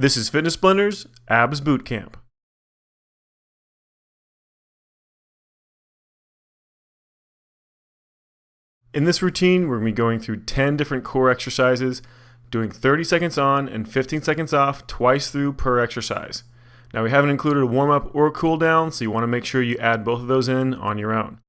This is Fitness Blender's Abs Boot Camp. In this routine, we're going to be going through 10 different core exercises, doing 30 seconds on and 15 seconds off twice through per exercise. Now, we haven't included a warm-up or a cool-down, so you want to make sure you add both of those in on your own.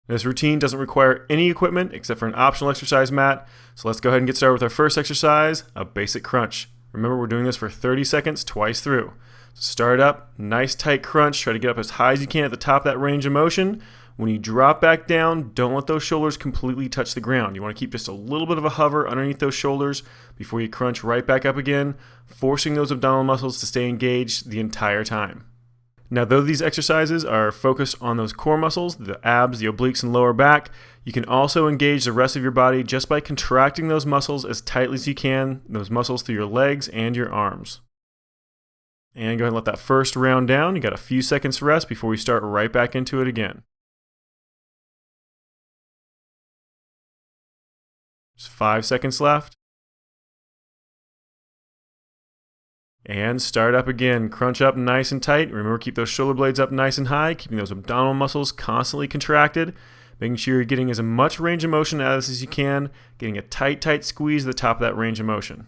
This routine doesn't require any equipment except for an optional exercise mat, so let's go ahead and get started with our first exercise, a basic crunch. Remember, we're doing this for 30 seconds twice through. So start up, nice tight crunch, try to get up as high as you can at the top of that range of motion. When you drop back down, don't let those shoulders completely touch the ground. You want to keep just a little bit of a hover underneath those shoulders before you crunch right back up again, forcing those abdominal muscles to stay engaged the entire time. Now, though these exercises are focused on those core muscles, the abs, the obliques, and lower back, you can also engage the rest of your body just by contracting those muscles as tightly as you can, those muscles through your legs and your arms. And go ahead and let that first round down. You got a few seconds to rest before we start right back into it again. Just 5 seconds left. And start up again. Crunch up nice and tight. Remember, keep those shoulder blades up nice and high, keeping those abdominal muscles constantly contracted, making sure you're getting as much range of motion out of this as you can, getting a tight squeeze at the top of that range of motion.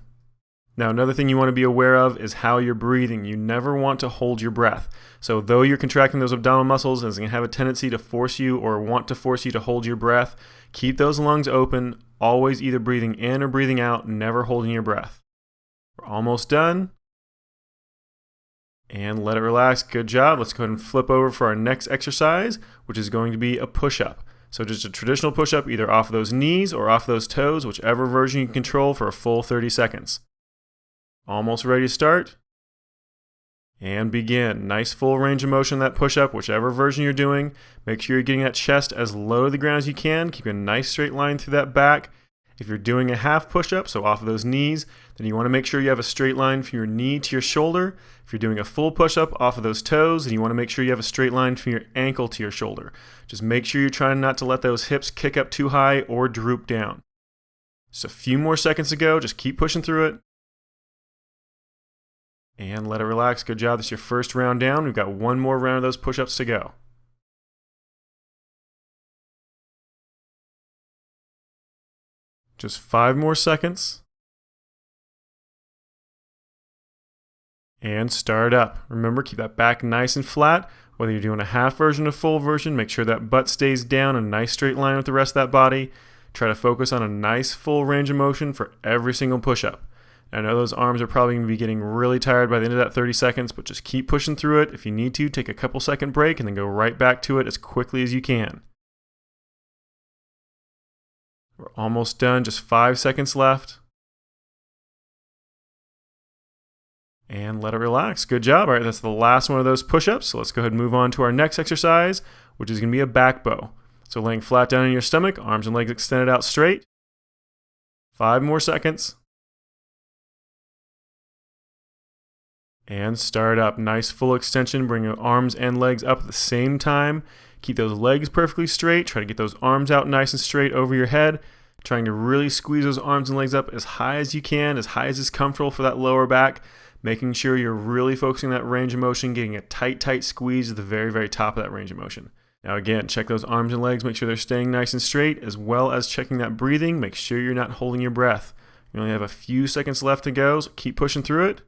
Now, another thing you want to be aware of is how you're breathing. You never want to hold your breath. So though you're contracting those abdominal muscles, it's going to have a tendency to force you or want to force you to hold your breath. Keep those lungs open, always either breathing in or breathing out, never holding your breath. We're almost done. And let it relax. Good job. Let's go ahead and flip over for our next exercise, which is going to be a push-up. So just a traditional push-up, either off those knees or off those toes, whichever version you can control for a full 30 seconds. Almost ready to start. And begin. Nice full range of motion in that push-up, whichever version you're doing. Make sure you're getting that chest as low to the ground as you can. Keep a nice straight line through that back. If you're doing a half push-up, so off of those knees, then you want to make sure you have a straight line from your knee to your shoulder. If you're doing a full push-up off of those toes, then you want to make sure you have a straight line from your ankle to your shoulder. Just make sure you're trying not to let those hips kick up too high or droop down. Just a few more seconds to go. Just keep pushing through it. And let it relax. Good job. This is your first round down. We've got one more round of those push-ups to go. Just 5 more seconds. And start up. Remember, keep that back nice and flat. Whether you're doing a half version or full version, make sure that butt stays down, a nice straight line with the rest of that body. Try to focus on a nice full range of motion for every single push-up. I know those arms are probably going to be getting really tired by the end of that 30 seconds, but just keep pushing through it. If you need to, take a couple second break and then go right back to it as quickly as you can. We're almost done, just 5 seconds left. And let it relax. Good job. All right, that's the last one of those push-ups. So let's go ahead and move on to our next exercise, which is going to be a back bow. So laying flat down on your stomach, arms and legs extended out straight. 5 more seconds. And start up. Nice full extension. Bring your arms and legs up at the same time. Keep those legs perfectly straight. Try to get those arms out nice and straight over your head. Trying to really squeeze those arms and legs up as high as you can, as high as is comfortable for that lower back. Making sure you're really focusing on that range of motion, getting a tight squeeze at the very top of that range of motion. Now again, check those arms and legs. Make sure they're staying nice and straight, as well as checking that breathing. Make sure you're not holding your breath. You only have a few seconds left to go, so keep pushing through it.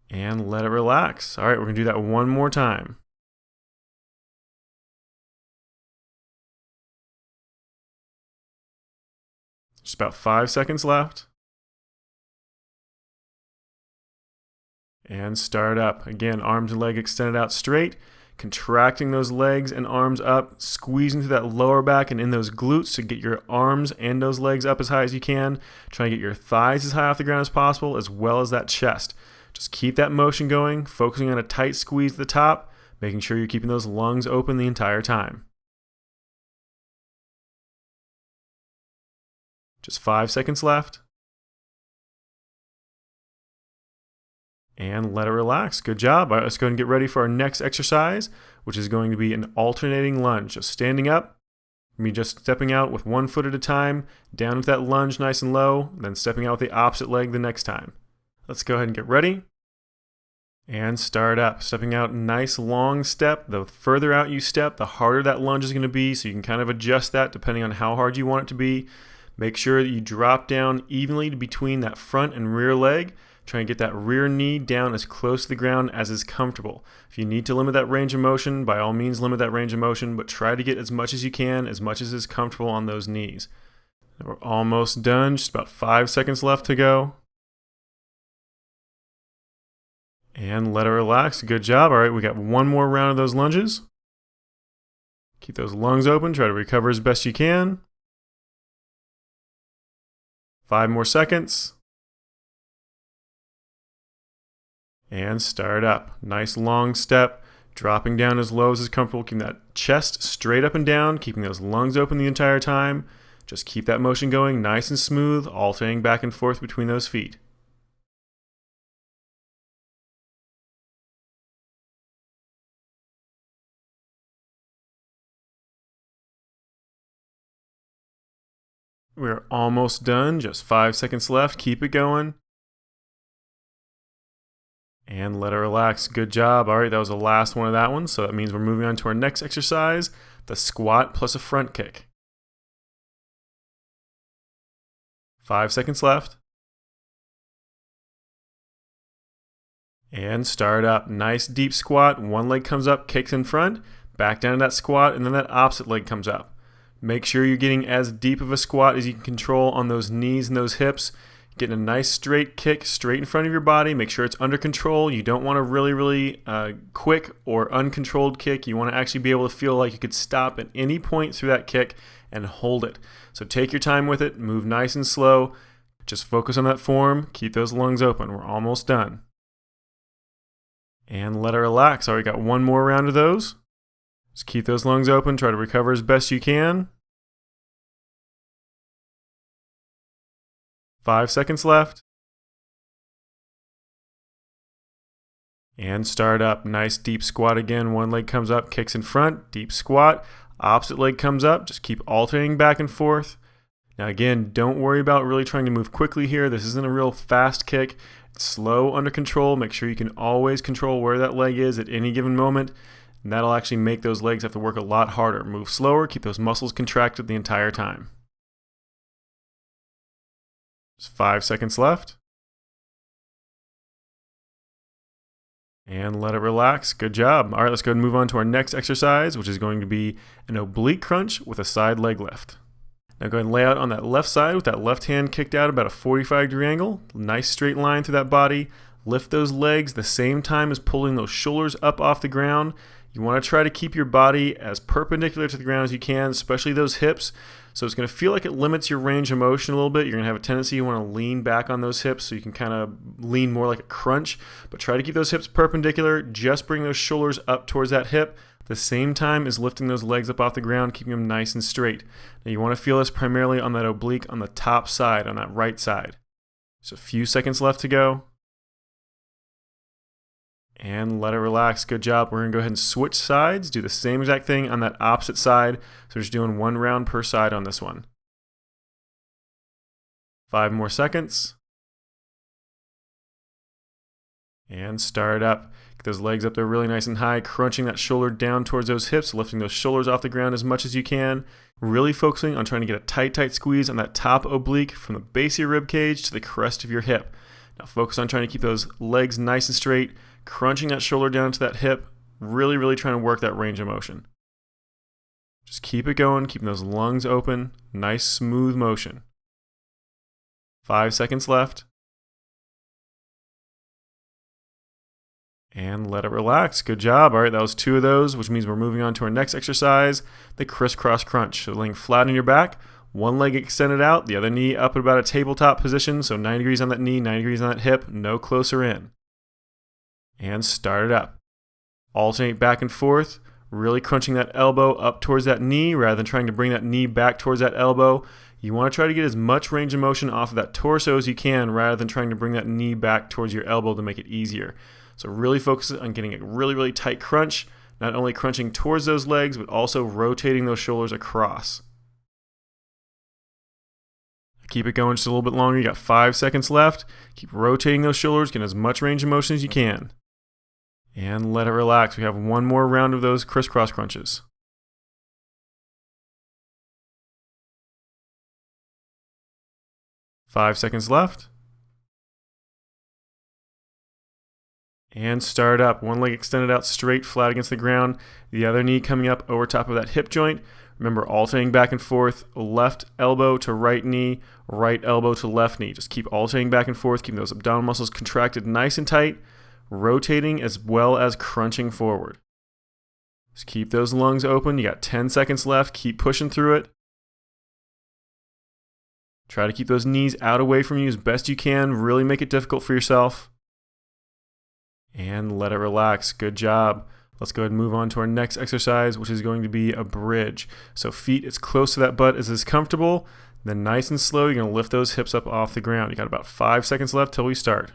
And let it relax. All right, we're going to do that one more time. Just about 5 seconds left. And start up. Again, arms and legs extended out straight. Contracting those legs and arms up. Squeezing through that lower back and in those glutes to get your arms and those legs up as high as you can. Trying to get your thighs as high off the ground as possible, as well as that chest. Just keep that motion going, focusing on a tight squeeze at the top, making sure you're keeping those lungs open the entire time. Just 5 seconds left. And let it relax. Good job. All right, let's go ahead and get ready for our next exercise, which is going to be an alternating lunge. So standing up, just stepping out with 1 foot at a time, down with that lunge nice and low, then stepping out with the opposite leg the next time. Let's go ahead and get ready. And start up. Stepping out, nice long step. The further out you step, the harder that lunge is going to be, so you can kind of adjust that depending on how hard you want it to be. Make sure that you drop down evenly between that front and rear leg. Try and get that rear knee down as close to the ground as is comfortable. If you need to limit that range of motion, by all means limit that range of motion, but try to get as much as you can, as much as is comfortable on those knees. We're almost done, just about 5 seconds left to go. And let it relax. Good job. All right, we got one more round of those lunges. Keep those lungs open. Try to recover as best you can. 5 more seconds. And start up. Nice long step. Dropping down as low as is comfortable. Keeping that chest straight up and down. Keeping those lungs open the entire time. Just keep that motion going nice and smooth, alternating back and forth between those feet. We're almost done, just 5 seconds left. Keep it going. And let it relax. Good job. All right, that was the last one of that one. So that means we're moving on to our next exercise, the squat plus a front kick. 5 seconds left. And start up. Nice deep squat. One leg comes up, kicks in front, back down to that squat, and then that opposite leg comes up. Make sure you're getting as deep of a squat as you can control on those knees and those hips. Getting a nice straight kick straight in front of your body. Make sure it's under control. You don't want a really quick or uncontrolled kick. You want to actually be able to feel like you could stop at any point through that kick and hold it. So take your time with it. Move nice and slow. Just focus on that form. Keep those lungs open. We're almost done. And let it relax. All right, got one more round of those. Just keep those lungs open. Try to recover as best you can. 5 seconds left. And start up. Nice deep squat again. One leg comes up, kicks in front, deep squat. Opposite leg comes up. Just keep alternating back and forth. Now again, don't worry about really trying to move quickly here. This isn't a real fast kick. It's slow, under control. Make sure you can always control where that leg is at any given moment. And that'll actually make those legs have to work a lot harder. Move slower, keep those muscles contracted the entire time. Just 5 seconds left. And let it relax. Good job. All right, let's go ahead and move on to our next exercise, which is going to be an oblique crunch with a side leg lift. Now go ahead and lay out on that left side with that left hand kicked out about a 45-degree angle. Nice straight line through that body. Lift those legs the same time as pulling those shoulders up off the ground. You want to try to keep your body as perpendicular to the ground as you can, especially those hips. So it's going to feel like it limits your range of motion a little bit. You're going to have a tendency you want to lean back on those hips so you can kind of lean more like a crunch. But try to keep those hips perpendicular. Just bring those shoulders up towards that hip. At the same time as lifting those legs up off the ground, keeping them nice and straight. Now you want to feel this primarily on that oblique on the top side, on that right side. Just a few seconds left to go. And let it relax. Good job. We're going to go ahead and switch sides. Do the same exact thing on that opposite side. So we're just doing one round per side on this one. 5 more seconds. And start up. Get those legs up there really nice and high, crunching that shoulder down towards those hips, lifting those shoulders off the ground as much as you can. Really focusing on trying to get a tight squeeze on that top oblique from the base of your rib cage to the crest of your hip. Now focus on trying to keep those legs nice and straight, crunching that shoulder down to that hip, really trying to work that range of motion. Just keep it going, keeping those lungs open, nice smooth motion. 5 seconds left. And let it relax. Good job. All right, that was 2 of those, which means we're moving on to our next exercise, the crisscross crunch. So laying flat on your back, one leg extended out, the other knee up at about a tabletop position, so 90 degrees on that knee, 90 degrees on that hip, no closer in. And start it up. Alternate back and forth, really crunching that elbow up towards that knee rather than trying to bring that knee back towards that elbow. You want to try to get as much range of motion off of that torso as you can rather than trying to bring that knee back towards your elbow to make it easier. So really focus on getting a really tight crunch, not only crunching towards those legs, but also rotating those shoulders across. Keep it going just a little bit longer. You got 5 seconds left. Keep rotating those shoulders, get as much range of motion as you can. And let it relax. We have one more round of those crisscross crunches. 5 seconds left. And start up. One leg extended out straight, flat against the ground. The other knee coming up over top of that hip joint. Remember, alternating back and forth, left elbow to right knee, right elbow to left knee. Just keep alternating back and forth, keeping those abdominal muscles contracted nice and tight, rotating as well as crunching forward. Just keep those lungs open. You got 10 seconds left. Keep pushing through it. Try to keep those knees out away from you as best you can. Really make it difficult for yourself. And let it relax. Good job. Let's go ahead and move on to our next exercise, which is going to be a bridge. So feet as close to that butt as is comfortable. Then nice and slow, you're going to lift those hips up off the ground. You got about 5 seconds left till we start.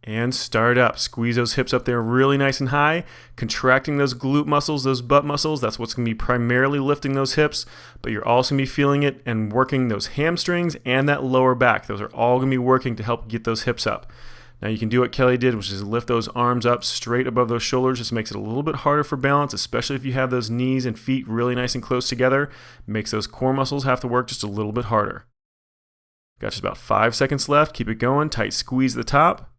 And start up. Squeeze those hips up there really nice and high, contracting those glute muscles, those butt muscles. That's what's going to be primarily lifting those hips, but you're also going to be feeling it and working those hamstrings and that lower back. Those are all going to be working to help get those hips up. Now you can do what Kelly did, which is lift those arms up straight above those shoulders. Just makes it a little bit harder for balance, especially if you have those knees and feet really nice and close together. Makes those core muscles have to work just a little bit harder. Got just about 5 seconds left. Keep it going. Tight squeeze at the top.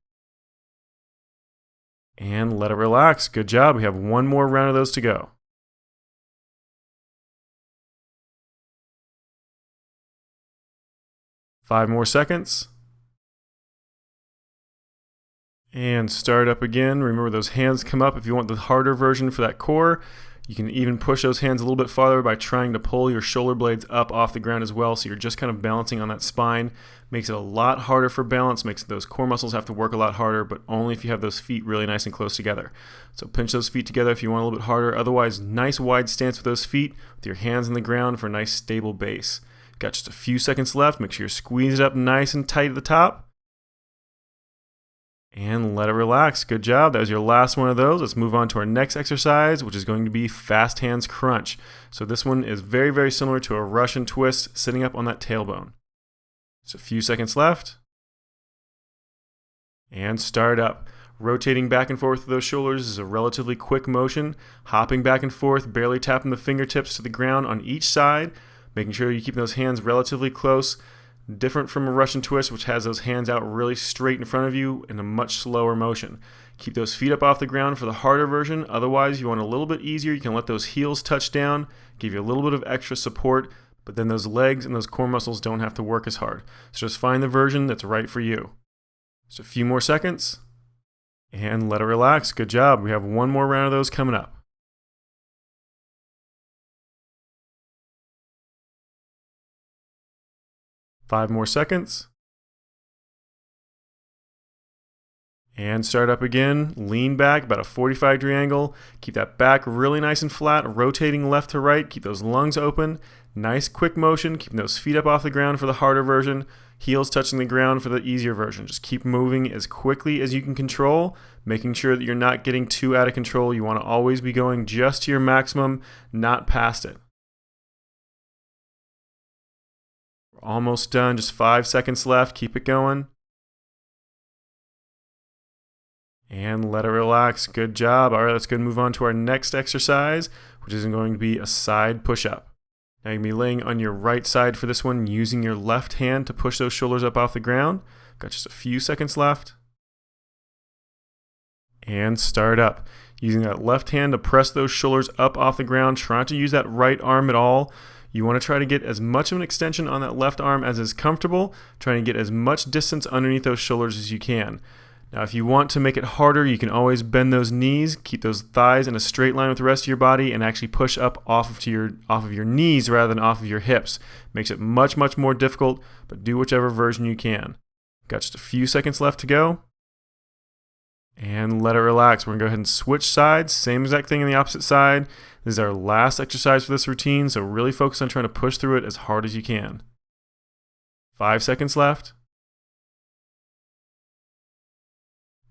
And let it relax. Good job. We have one more round of those to go. 5 more seconds. And start up again. Remember, those hands come up if you want the harder version for that core. You can even push those hands a little bit farther by trying to pull your shoulder blades up off the ground as well, so you're just kind of balancing on that spine. Makes it a lot harder for balance, makes those core muscles have to work a lot harder, but only if you have those feet really nice and close together. So pinch those feet together if you want a little bit harder. Otherwise, nice wide stance with those feet, with your hands on the ground for a nice stable base. Got just a few seconds left. Make sure you squeeze it up nice and tight at the top. And let it relax. Good job. That was your last one of those. Let's move on to our next exercise, which is going to be fast hands crunch. So this one is very, very similar to a Russian twist, sitting up on that tailbone. Just a few seconds left. And start up. Rotating back and forth with those shoulders is a relatively quick motion. Hopping back and forth, barely tapping the fingertips to the ground on each side. Making sure you keep those hands relatively close. Different from a Russian twist, which has those hands out really straight in front of you in a much slower motion. Keep those feet up off the ground for the harder version. Otherwise, you want a little bit easier. You can let those heels touch down, give you a little bit of extra support, but then those legs and those core muscles don't have to work as hard. So just find the version that's right for you. Just a few more seconds, and let it relax. Good job. We have one more round of those coming up. 5 more seconds. And start up again. Lean back about a 45-degree angle. Keep that back really nice and flat, rotating left to right. Keep those lungs open. Nice quick motion. Keeping those feet up off the ground for the harder version. Heels touching the ground for the easier version. Just keep moving as quickly as you can control, making sure that you're not getting too out of control. You want to always be going just to your maximum, not past it. Almost done. Just 5 seconds left. Keep it going. And let it relax. Good job. All right, let's go and move on to our next exercise, which is going to be a side push-up. Now you're going to be laying on your right side for this one, using your left hand to push those shoulders up off the ground. Got just a few seconds left. And start up. Using that left hand to press those shoulders up off the ground. Try not to use that right arm at all. You want to try to get as much of an extension on that left arm as is comfortable, trying to get as much distance underneath those shoulders as you can. Now, if you want to make it harder, you can always bend those knees, keep those thighs in a straight line with the rest of your body, and actually push up off of your knees rather than off of your hips. Makes it much, much more difficult, but do whichever version you can. Got just a few seconds left to go. And let it relax. We're going to go ahead and switch sides. Same exact thing on the opposite side. This is our last exercise for this routine, so really focus on trying to push through it as hard as you can. 5 seconds left.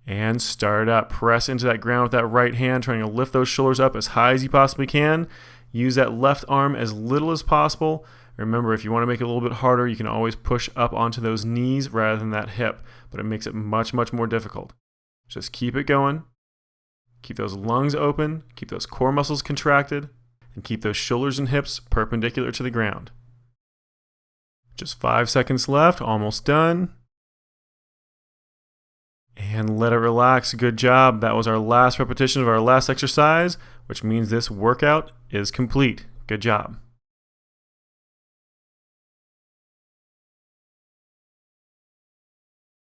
And start up. Press into that ground with that right hand, trying to lift those shoulders up as high as you possibly can. Use that left arm as little as possible. Remember, if you want to make it a little bit harder, you can always push up onto those knees rather than that hip, but it makes it much, much more difficult. Just keep it going. Keep those lungs open, keep those core muscles contracted, and keep those shoulders and hips perpendicular to the ground. Just 5 seconds left, almost done. And let it relax. Good job. That was our last repetition of our last exercise, which means this workout is complete. Good job.